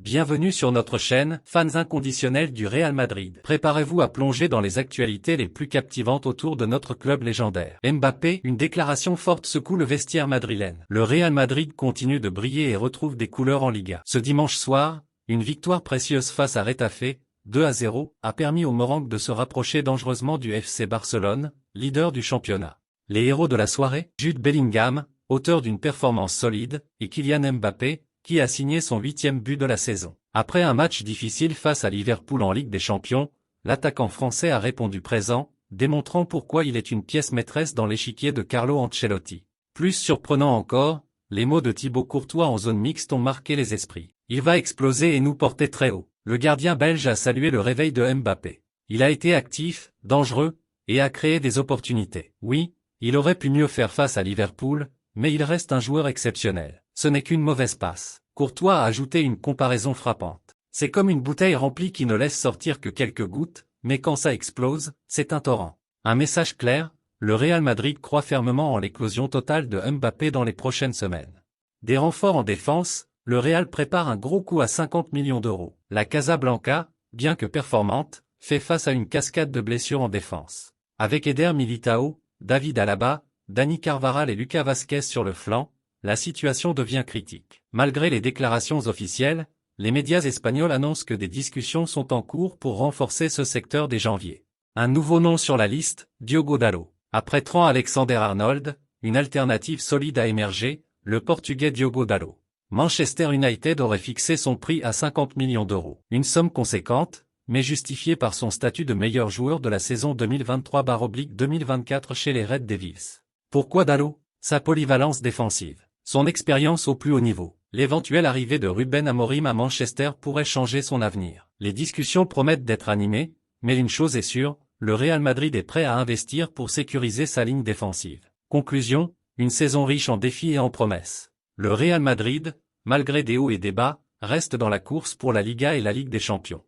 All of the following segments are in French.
Bienvenue sur notre chaîne, fans inconditionnels du Real Madrid. Préparez-vous à plonger dans les actualités les plus captivantes autour de notre club légendaire. Mbappé, une déclaration forte secoue le vestiaire madrilène. Le Real Madrid continue de briller et retrouve des couleurs en Liga. Ce dimanche soir, une victoire précieuse face à Retafe, 2-0, a permis aux Merengues de se rapprocher dangereusement du FC Barcelone, leader du championnat. Les héros de la soirée, Jude Bellingham, auteur d'une performance solide, et Kylian Mbappé, qui a signé son 8e but de la saison. Après un match difficile face à Liverpool en Ligue des Champions, l'attaquant français a répondu présent, démontrant pourquoi il est une pièce maîtresse dans l'échiquier de Carlo Ancelotti. Plus surprenant encore, les mots de Thibaut Courtois en zone mixte ont marqué les esprits. Il va exploser et nous porter très haut. Le gardien belge a salué le réveil de Mbappé. Il a été actif, dangereux, et a créé des opportunités. Oui, il aurait pu mieux faire face à Liverpool, mais il reste un joueur exceptionnel. Ce n'est qu'une mauvaise passe. Courtois a ajouté une comparaison frappante. C'est comme une bouteille remplie qui ne laisse sortir que quelques gouttes, mais quand ça explose, c'est un torrent. Un message clair, le Real Madrid croit fermement en l'éclosion totale de Mbappé dans les prochaines semaines. Des renforts en défense, le Real prépare un gros coup à 50 millions d'euros. La Casablanca, bien que performante, fait face à une cascade de blessures en défense. Avec Eder Militao, David Alaba, Dani Carvajal et Lucas Vázquez sur le flanc, la situation devient critique. Malgré les déclarations officielles, les médias espagnols annoncent que des discussions sont en cours pour renforcer ce secteur dès janvier. Un nouveau nom sur la liste, Diogo Dalot. Après Trent Alexander-Arnold, une alternative solide a émergé, le Portugais Diogo Dalot. Manchester United aurait fixé son prix à 50 millions d'euros. Une somme conséquente, mais justifiée par son statut de meilleur joueur de la saison 2023/2024 chez les Red Devils. Pourquoi Dalot? Sa polyvalence défensive. Son expérience au plus haut niveau. L'éventuelle arrivée de Ruben Amorim à Manchester pourrait changer son avenir. Les discussions promettent d'être animées, mais une chose est sûre, le Real Madrid est prêt à investir pour sécuriser sa ligne défensive. Conclusion, une saison riche en défis et en promesses. Le Real Madrid, malgré des hauts et des bas, reste dans la course pour la Liga et la Ligue des Champions.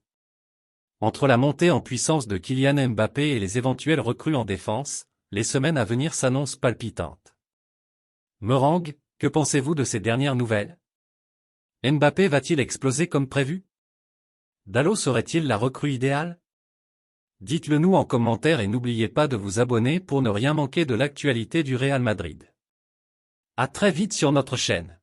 Entre la montée en puissance de Kylian Mbappé et les éventuelles recrues en défense, les semaines à venir s'annoncent palpitantes. Merengue, que pensez-vous de ces dernières nouvelles? Mbappé va-t-il exploser comme prévu? Dalot serait-il la recrue idéale? Dites-le nous en commentaire et n'oubliez pas de vous abonner pour ne rien manquer de l'actualité du Real Madrid. À très vite sur notre chaîne.